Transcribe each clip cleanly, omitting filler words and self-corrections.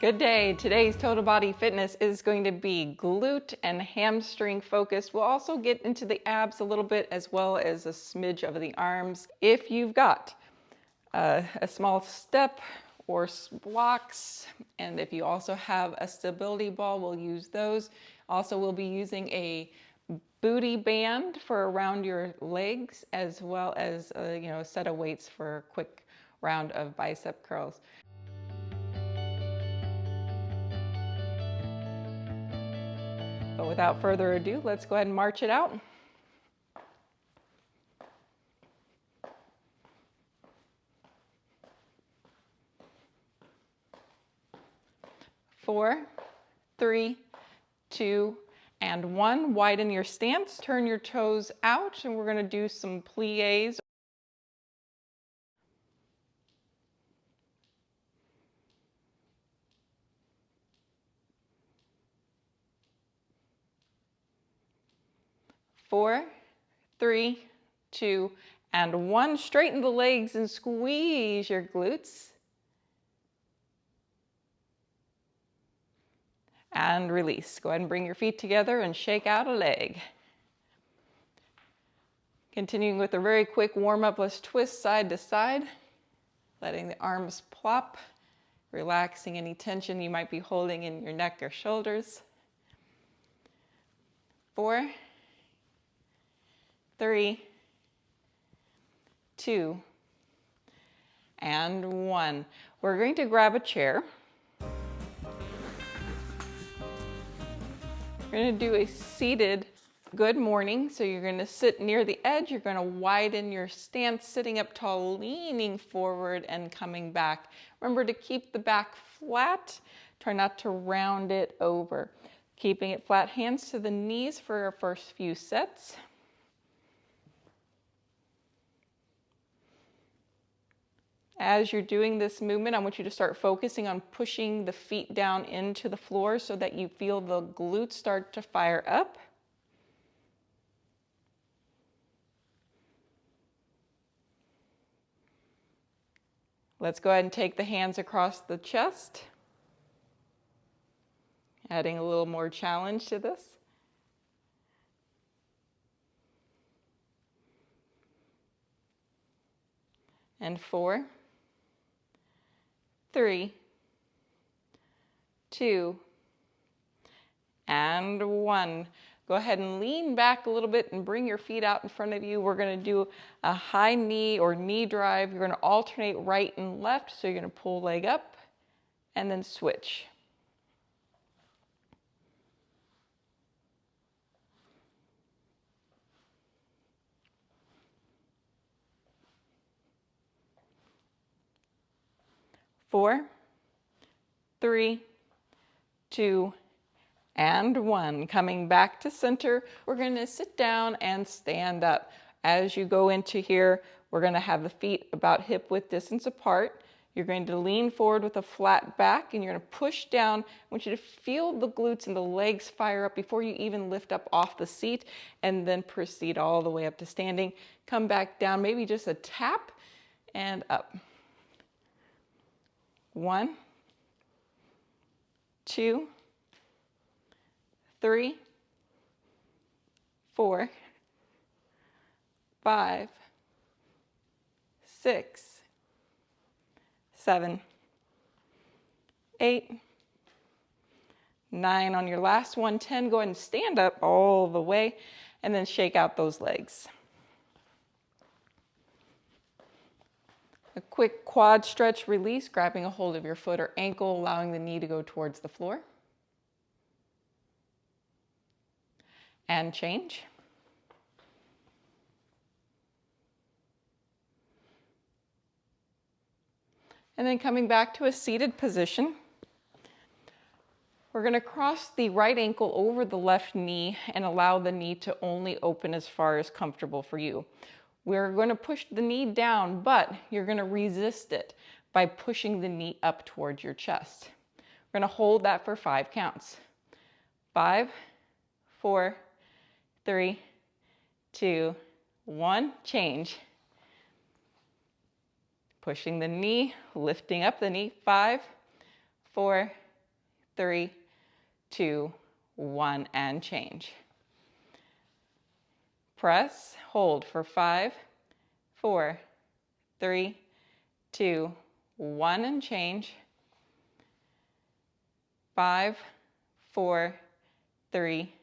Good day. Today's Total Body Fitness is going to be glute and hamstring focused. We'll also get into the abs a little bit as well as a smidge of the arms. If you've got a small step or blocks, and if you also have a stability ball, we'll use those. Also, we'll be using a booty band for around your legs, as well as a set of weights for a quick round of bicep curls. But without further ado, let's go ahead and march it out. Four, three, two, and one. Widen your stance, turn your toes out, and we're going to do some plies. Four, three, two, and one. Straighten the legs and squeeze your glutes. And release. Go ahead and bring your feet together and shake out a leg. Continuing with a very quick warm-up, let's twist side to side, letting the arms plop, relaxing any tension you might be holding in your neck or shoulders. 4, 3, 2, and 1. We're going to grab a chair. We're going to do a seated good morning. So you're going to sit near the edge. You're going to widen your stance, sitting up tall, leaning forward and coming back. Remember to keep the back flat. Try not to round it over. Keeping it flat, hands to the knees for our first few sets. As you're doing this movement, I want you to start focusing on pushing the feet down into the floor so that you feel the glutes start to fire up. Let's go ahead and take the hands across the chest, adding a little more challenge to this. And 4, 3, 2, and 1. Go ahead and lean back a little bit and bring your feet out in front of you. We're going to do a high knee or knee drive. You're going to alternate right and left. So you're going to pull leg up and then switch. Four, 3, 2, and 1. Coming back to center, we're going to sit down and stand up. As you go into here, we're going to have the feet about hip width distance apart. You're going to lean forward with a flat back and you're going to push down. I want you to feel the glutes and the legs fire up before you even lift up off the seat, and then proceed all the way up to standing. Come back down, maybe just a tap and up. 1, 2, 3, 4, 5, 6, 7, 8, 9. On your last one, 10. Go ahead and stand up all the way and then shake out those legs. A quick quad stretch release, grabbing a hold of your foot or ankle, allowing the knee to go towards the floor. And change. And then coming back to a seated position. We're going to cross the right ankle over the left knee and allow the knee to only open as far as comfortable for you. We're going to push the knee down, but you're going to resist it by pushing the knee up towards your chest. We're going to hold that for 5 counts. 5, 4, 3, 2, 1. Change. Pushing the knee, lifting up the knee. 5, 4, 3, 2, 1, and change. Press, hold for 5, 4, 3, 2, 1, and change. 5, 4, 3,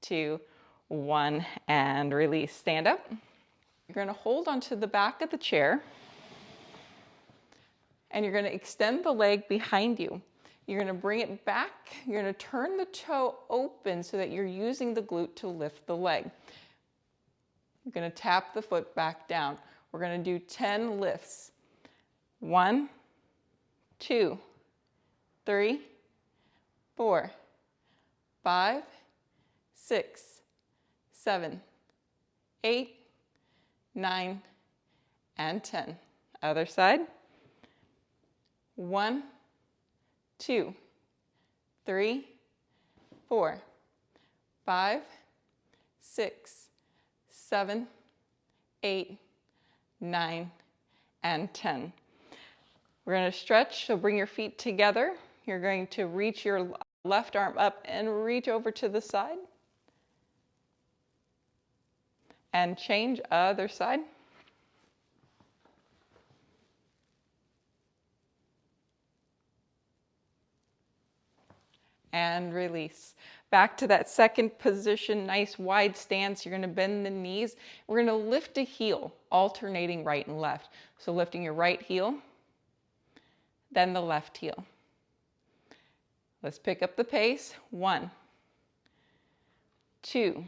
2, 1, and release. Stand up. You're going to hold onto the back of the chair, and you're going to extend the leg behind you. You're going to bring it back. You're going to turn the toe open so that you're using the glute to lift the leg. You're going to tap the foot back down. We're going to do 10 lifts. 1, 2, 3, 4, 5, 6, 7, 8, 9, and 10. Other side. 1, 2, 3, 4, 5, 6, 7, 8, 9, and 10. We're going to stretch, so bring your feet together. You're going to reach your left arm up and reach over to the side. And change other side. And release. Back to that second position, nice wide stance. You're going to bend the knees. We're going to lift a heel, alternating right and left. So lifting your right heel, then the left heel. Let's pick up the pace. 1, 2,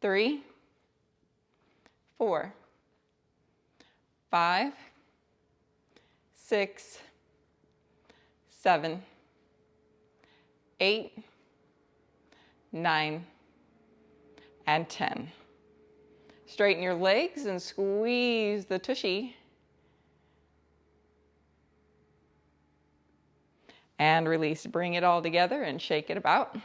3, 4, 5, 6, 7, 8, 9, and 10. Straighten your legs and squeeze the tushy. And release. Bring it all together and shake it about.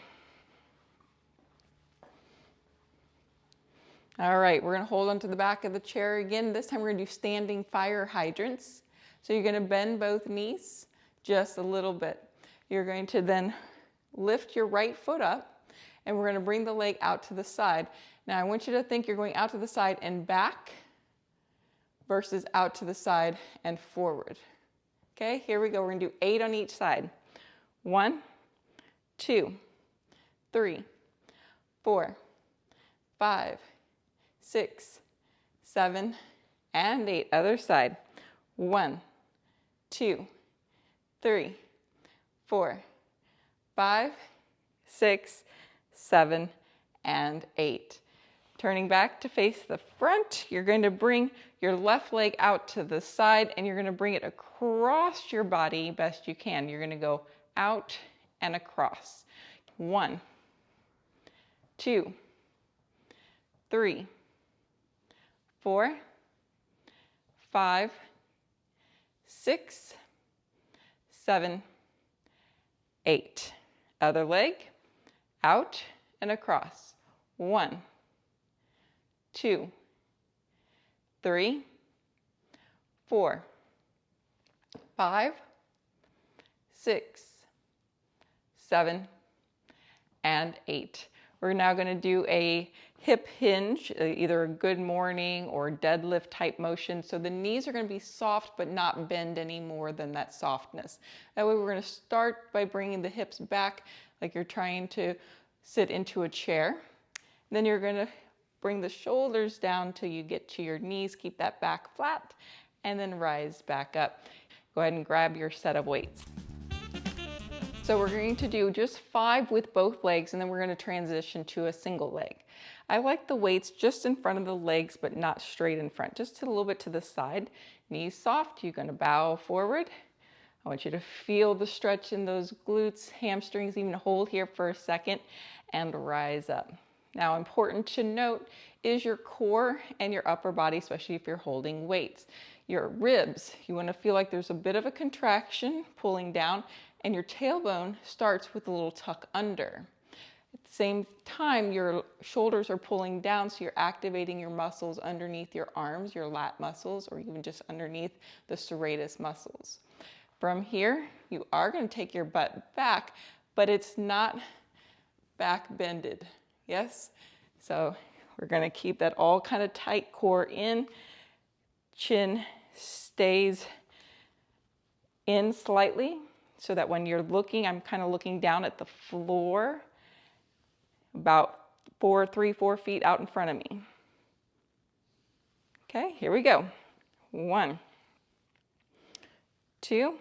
All right, we're going to hold onto the back of the chair again. This time we're going to do standing fire hydrants. So you're going to bend both knees just a little bit. You're going to then lift your right foot up, and we're going to bring the leg out to the side. Now I want you to think you're going out to the side and back versus out to the side and forward. Okay, here we go. We're going to do 8 on each side. 1, 2, 3, 4, 5, 6, 7, and 8. Other side. 1, 2, 3, 4, 5, 6, 7, and 8. Turning back to face the front, you're going to bring your left leg out to the side, and you're going to bring it across your body best you can. You're going to go out and across. 1, 2, 3, 4, 5, 6, 7, 8. Other leg, out and across. 1, 2, 3, 4, 5, 6, 7, and 8. We're now going to do a hip hinge, either a good morning or deadlift type motion. So the knees are going to be soft but not bend any more than that softness. That way we're going to start by bringing the hips back like you're trying to sit into a chair. Then you're going to bring the shoulders down till you get to your knees. Keep that back flat and then rise back up. Go ahead and grab your set of weights. So we're going to do just 5 with both legs, and then we're going to transition to a single leg. I like the weights just in front of the legs, but not straight in front, just a little bit to the side. Knees soft, you're going to bow forward. I want you to feel the stretch in those glutes, hamstrings, even hold here for a second and rise up. Now, important to note is your core and your upper body, especially if you're holding weights. Your ribs, you want to feel like there's a bit of a contraction pulling down, and your tailbone starts with a little tuck under. At the same time, your shoulders are pulling down, so you're activating your muscles underneath your arms, your lat muscles, or even just underneath the serratus muscles. From here, you are going to take your butt back, but it's not back bended. Yes? So we're going to keep that all kind of tight, core in, chin stays in slightly so that when you're looking, I'm kind of looking down at the floor about 3, 4 feet out in front of me. Okay, here we go. 1, 2,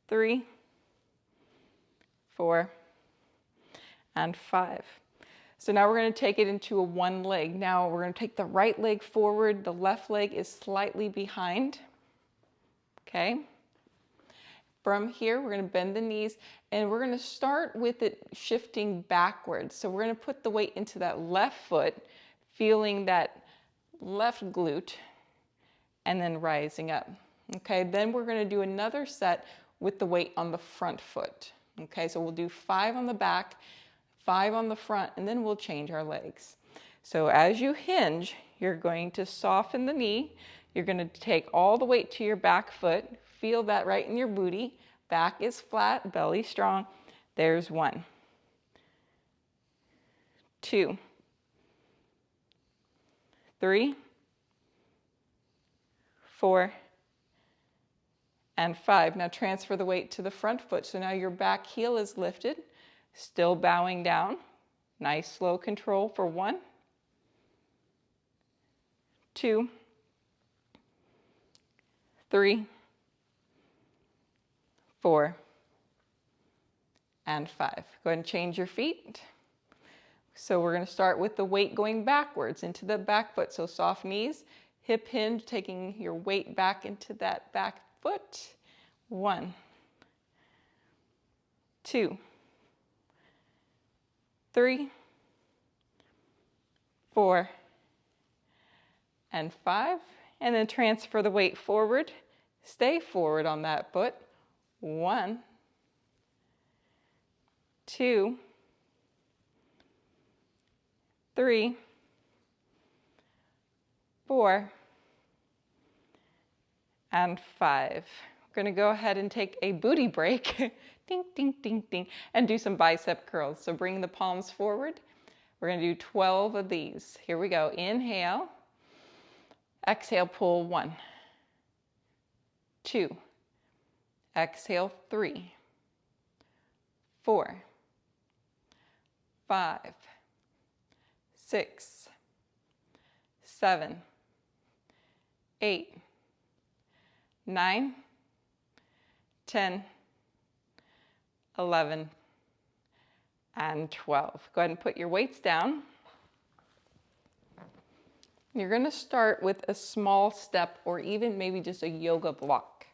3, 4, and 5. So now we're going to take it into a one leg. Now we're going to take the right leg forward. The left leg is slightly behind. Okay. From here, we're going to bend the knees and we're going to start with it shifting backwards. So we're going to put the weight into that left foot, feeling that left glute, and then rising up. Okay, then we're going to do another set with the weight on the front foot. Okay, so we'll do 5 on the back, 5 on the front, and then we'll change our legs. So as you hinge, you're going to soften the knee. You're going to take all the weight to your back foot. Feel that right in your booty. Back is flat, belly strong. There's 1, 2, 3, 4, and 5. Now transfer the weight to the front foot. So now your back heel is lifted, still bowing down. Nice slow control for 1, 2, 3, 4, and 5. Go ahead and change your feet. So we're going to start with the weight going backwards into the back foot. So soft knees, hip hinge, taking your weight back into that back foot. 1, 2, 3, 4, and 5. And then transfer the weight forward. Stay forward on that foot. 1, 2, 3, 4, and 5. We're going to go ahead and take a booty break, ding, ding, ding, ding, and do some bicep curls. So bring the palms forward. We're going to do 12 of these. Here we go. Inhale. Exhale, pull 1, 2. Exhale, 3, 4, 5, 6, 7, 8, 9, 10, 11, and 12. Go ahead and put your weights down. You're going to start with a small step or even maybe just a yoga block.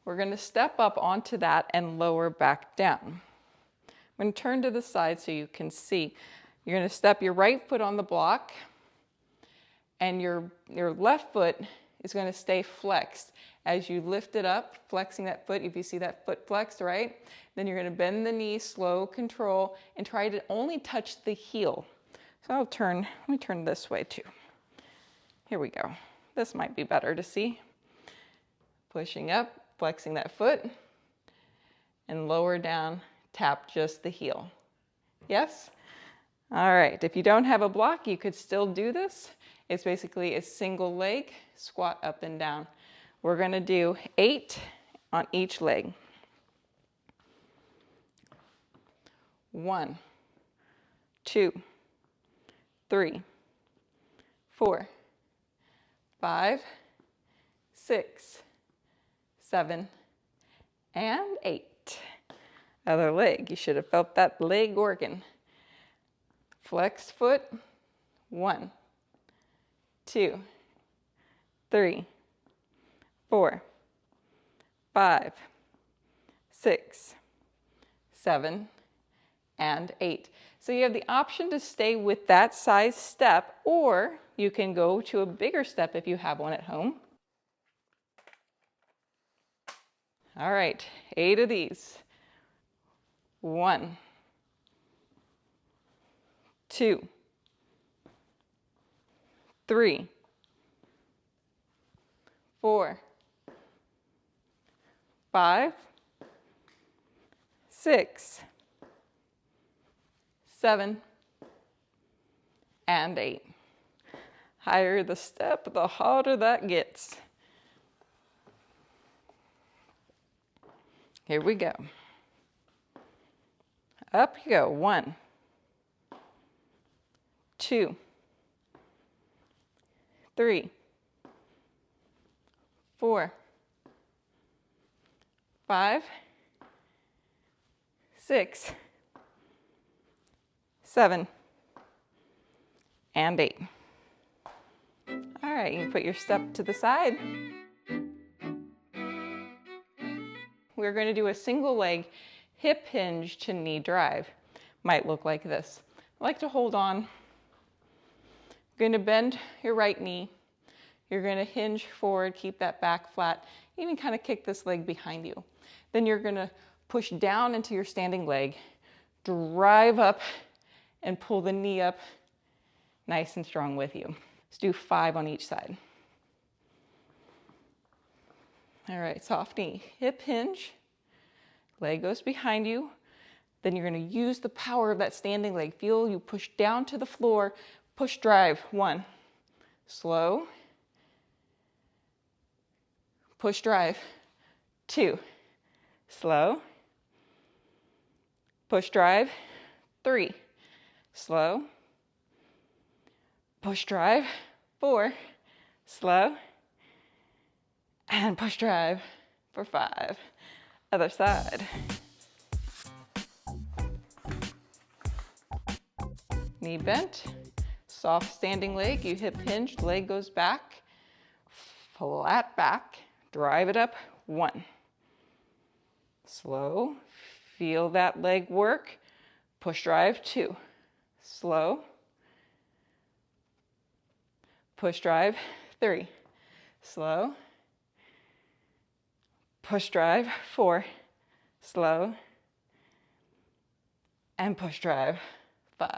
We're going to step up onto that and lower back down. I'm going to turn to the side so you can see. You're going to step your right foot on the block and your left foot is going to stay flexed. As you lift it up, flexing that foot, if you see that foot flexed, right? Then you're going to bend the knee, slow control, and try to only touch the heel. So let me turn this way too. Here we go. This might be better to see. Pushing up, flexing that foot, and lower down, tap just the heel. Yes? All right, if you don't have a block, you could still do this. It's basically a single leg, squat up and down. We're gonna do 8 on each leg. 1, 2, 3, 4, 5, 6, 7, and 8. Other leg, you should have felt that leg organ. Flexed foot, 1, 2, 3, 4, 5, 6, 7, and 8. So you have the option to stay with that size step, or you can go to a bigger step if you have one at home. All right, 8 of these. 1, 2, 3, 4, 5, 6, 7, and 8. Higher the step, the harder that gets. Here we go. Up you go. 1, 2, 3, 4, 5, 6, 7, and 8. All right, you can put your step to the side. We're going to do a single leg hip hinge to knee drive. Might look like this. I like to hold on. You're going to bend your right knee. You're going to hinge forward, keep that back flat, even kind of kick this leg behind you. Then you're going to push down into your standing leg, drive up, and pull the knee up nice and strong with you. Let's do 5 on each side. All right, soft knee, hip hinge, leg goes behind you. Then you're going to use the power of that standing leg. Feel you push down to the floor, push drive. 1, slow, push drive. 2, slow, push drive. 3, slow, push drive. 4, slow, and push drive for 5. Other side. Knee bent, soft standing leg, you hip hinge, leg goes back, flat back, drive it up. 1, slow, feel that leg work, push drive. 2, slow, push drive. 3, slow, push drive. 4, slow, and push drive. 5.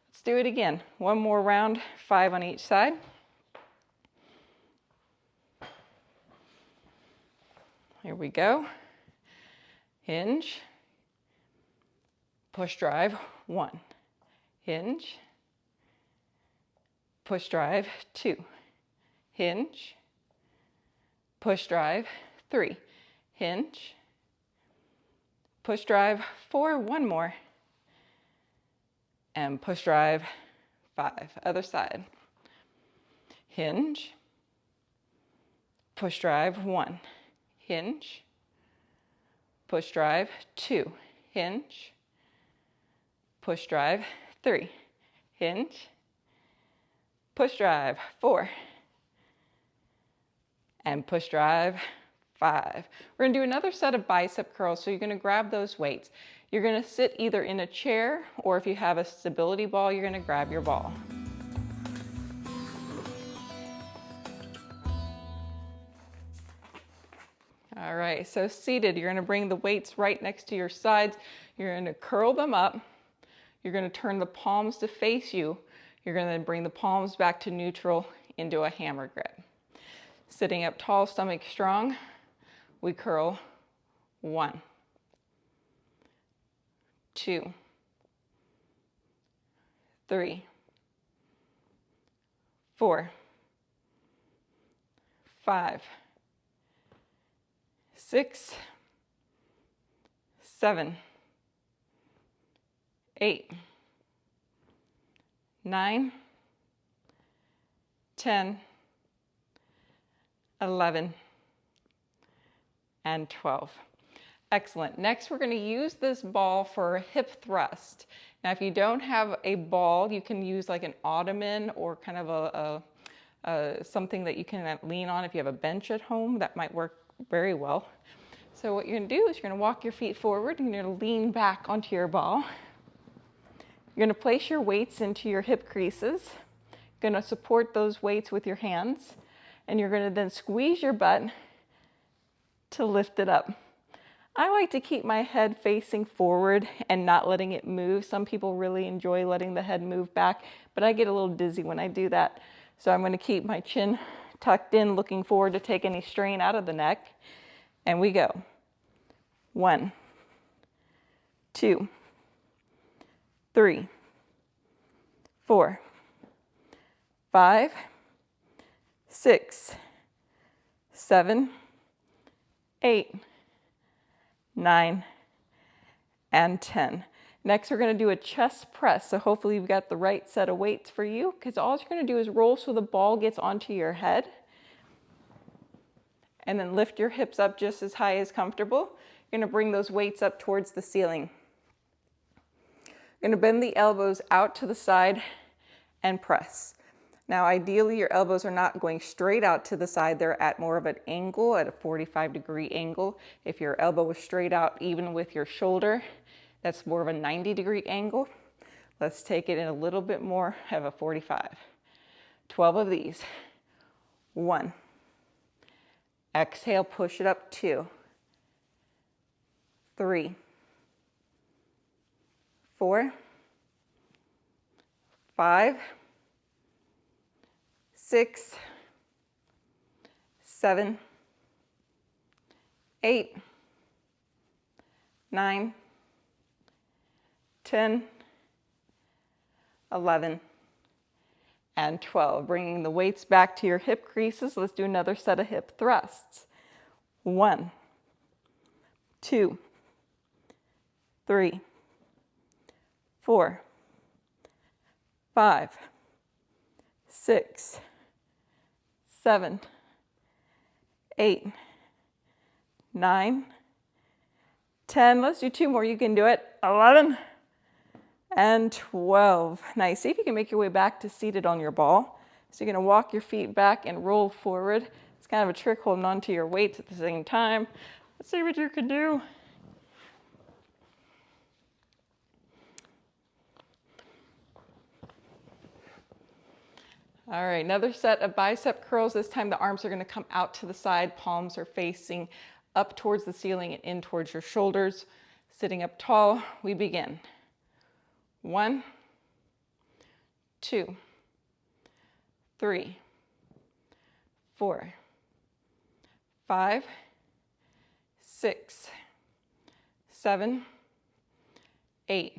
Let's do it again. One more round, 5 on each side. Here we go. Hinge, push drive. 1, hinge, push drive. 2, hinge, push drive. 3, hinge, push drive. 4, one more, and push drive. 5. Other side. Hinge, push drive. 1, hinge, push drive. 2, hinge, push drive. 3, hinge, push drive. 4, and push drive. 5. We're going to do another set of bicep curls, so you're going to grab those weights. You're going to sit either in a chair, or if you have a stability ball, you're going to grab your ball. All right, so seated, you're going to bring the weights right next to your sides. You're going to curl them up. You're going to turn the palms to face you. You're going to bring the palms back to neutral into a hammer grip. Sitting up tall, stomach strong, we curl. 1, 2, 3, 4, 5, 6, 7, 8, 9, 10, 11, and 12. Excellent. Next, we're going to use this ball for a hip thrust. Now, if you don't have a ball, you can use like an ottoman or kind of something that you can lean on. If you have a bench at home, that might work very well. So what you're going to do is you're going to walk your feet forward and you're going to lean back onto your ball. You're going to place your weights into your hip creases. You're going to support those weights with your hands, and you're going to then squeeze your butt to lift it up. I like to keep my head facing forward and not letting it move. Some people really enjoy letting the head move back, but I get a little dizzy when I do that. So I'm going to keep my chin tucked in, looking forward to take any strain out of the neck. And we go. 1, 2, 3, 4, 5, 6, 7, 8, 9, and 10. Next, we're going to do a chest press. So hopefully you've got the right set of weights for you, because all you're going to do is roll so the ball gets onto your head. And then lift your hips up just as high as comfortable. You're going to bring those weights up towards the ceiling. You're going to bend the elbows out to the side and press. Now, ideally, your elbows are not going straight out to the side. They're at more of an angle, at a 45-degree angle. If your elbow was straight out, even with your shoulder, that's more of a 90-degree angle. Let's take it in a little bit more of a 45. 12 of these. 1. Exhale, push it up. 2, 3, 4, 5, 6, 7, 8, 9, 10, 11, and 12. Bringing the weights back to your hip creases. Let's do another set of hip thrusts. 1, 2, 3, 4, 5, 6, 7, 8, 9, 10. Let's do 2 more. You can do it. 11 and 12. Nice. See if you can make your way back to seated on your ball. So you're going to walk your feet back and roll forward. It's kind of a trick holding on to your weights at the same time. Let's see what you can do. All right, another set of bicep curls. This time the arms are going to come out to the side. Palms are facing up towards the ceiling and in towards your shoulders. Sitting up tall, we begin. 1, 2, 3, 4, 5, 6, 7, 8,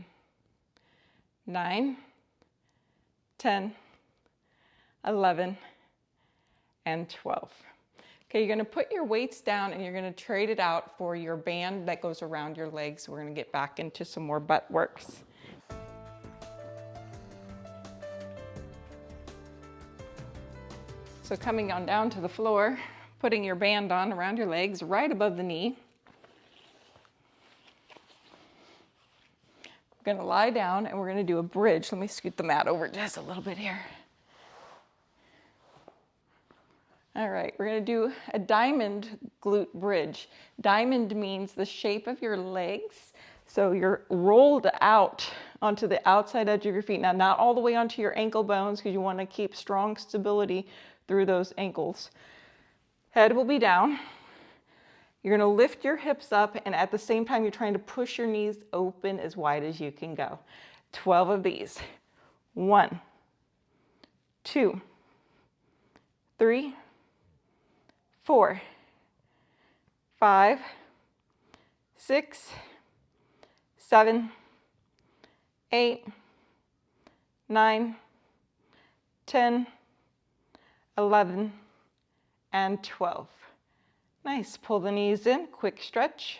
9, 10, 11, and 12. Okay, you're going to put your weights down and you're going to trade it out for your band that goes around your legs. We're going to get back into some more butt works. So coming on down to the floor, putting your band on around your legs right above the knee. We're going to lie down and we're going to do a bridge. Let me scoot the mat over just a little bit here. All right, we're going to do a diamond glute bridge. Diamond means the shape of your legs. So you're rolled out onto the outside edge of your feet. Now, not all the way onto your ankle bones because you want to keep strong stability through those ankles. Head will be down. You're going to lift your hips up, and at the same time, you're trying to push your knees open as wide as you can go. 12 of these. 1, 2, 3, 4, 5, 6, 7, 8, 9, 10, 11, and 12. Nice. Pull the knees in, quick stretch.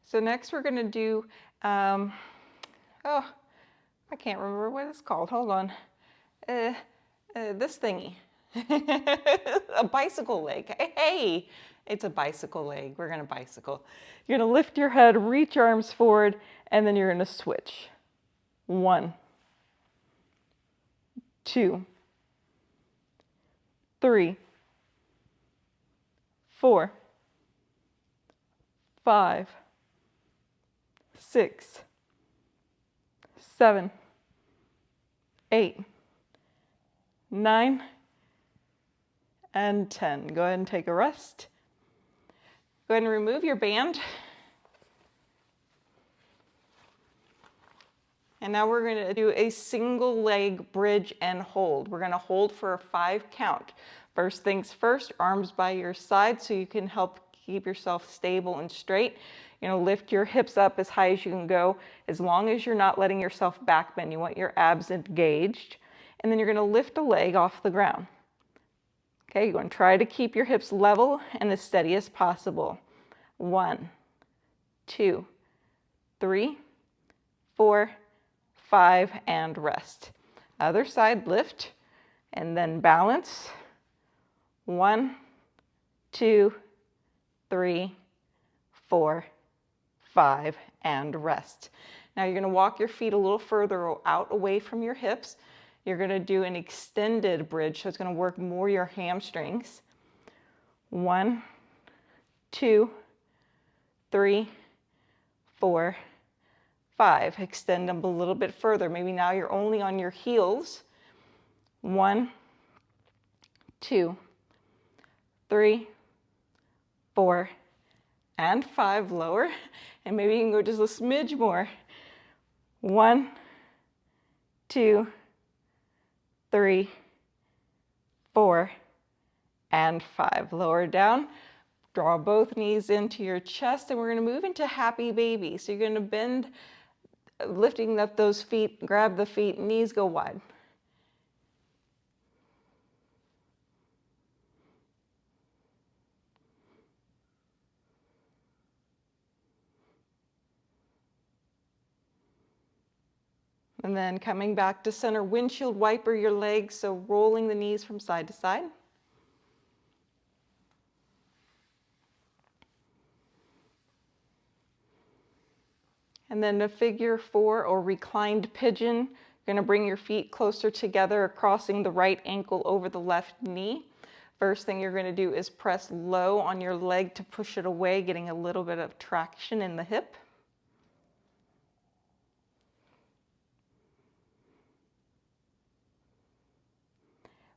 So next we're going to do, I can't remember what it's called. Hold on. This thingy. A bicycle leg. Hey, it's a bicycle leg. We're going to bicycle. You're going to lift your head, reach your arms forward, and then you're going to switch. 1, 2, 3, 4, 5, 6, 7, 8, 9, and 10. Go ahead and take a rest. Go ahead and remove your band. And now we're going to do a single leg bridge and hold. We're going to hold for a 5 count. First things first, arms by your side so you can help keep yourself stable and straight. You know, lift your hips up as high as you can go, as long as you're not letting yourself back bend. You want your abs engaged. And then you're going to lift a leg off the ground. Okay, you're going to try to keep your hips level and as steady as possible. 1, 2, 3, 4, 5, and rest. Other side, lift, and then balance. 1, 2, 3, 4, 5, and rest. Now you're going to walk your feet a little further out away from your hips. You're going to do an extended bridge, so it's going to work more your hamstrings. 1, 2, 3, 4, 5. Extend them a little bit further. Maybe now you're only on your heels. 1, 2, 3, 4, and 5. Lower. And maybe you can go just a smidge more. 1, 2, 3, 4, and 5. Lower down. Draw both knees into your chest, and we're going to move into happy baby. So you're going to bend, lifting up those feet, grab the feet, knees go wide. And then coming back to center, windshield wiper your legs, so rolling the knees from side to side. And then a figure 4 or reclined pigeon. You're going to bring your feet closer together, crossing the right ankle over the left knee. First thing you're going to do is press low on your leg to push it away, getting a little bit of traction in the hip.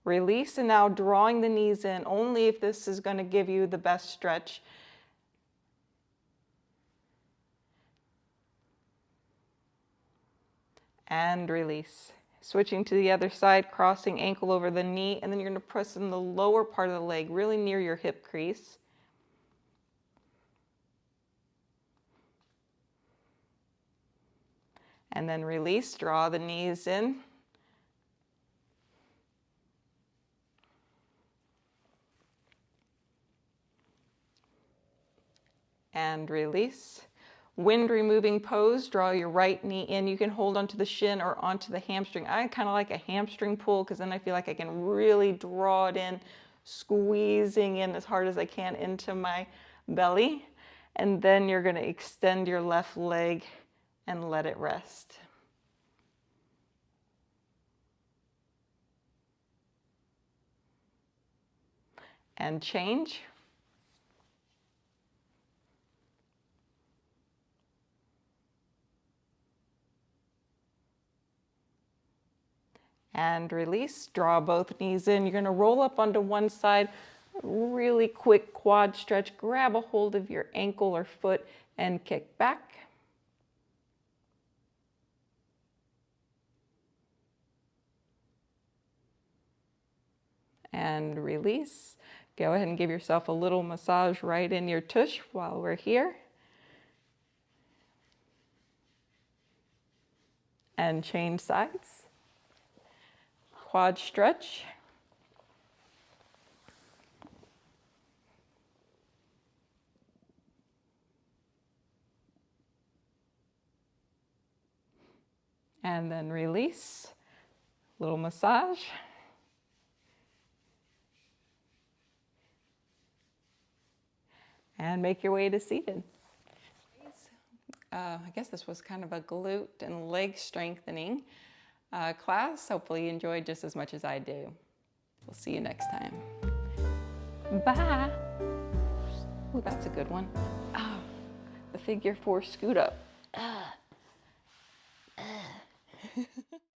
Release, and now drawing the knees in, only if this is going to give you the best stretch. And release. Switching to the other side, crossing ankle over the knee, and then you're going to press in the lower part of the leg, really near your hip crease. And then release, draw the knees in. And release. Wind removing pose, draw your right knee in. You can hold onto the shin or onto the hamstring. I kind of like a hamstring pull because then I feel like I can really draw it in, squeezing in as hard as I can into my belly. And then you're going to extend your left leg and let it rest. And change. And release, draw both knees in. You're going to roll up onto one side, really quick quad stretch, grab a hold of your ankle or foot and kick back. And release. Go ahead and give yourself a little massage right in your tush while we're here. And change sides. Quad stretch. And then release. Little massage. And make your way to seated. I guess this was kind of a glute and leg strengthening class. Hopefully you enjoyed just as much as I do. We'll see you next time. Bye. Oh, that's a good one. Oh, the figure 4 scoot up.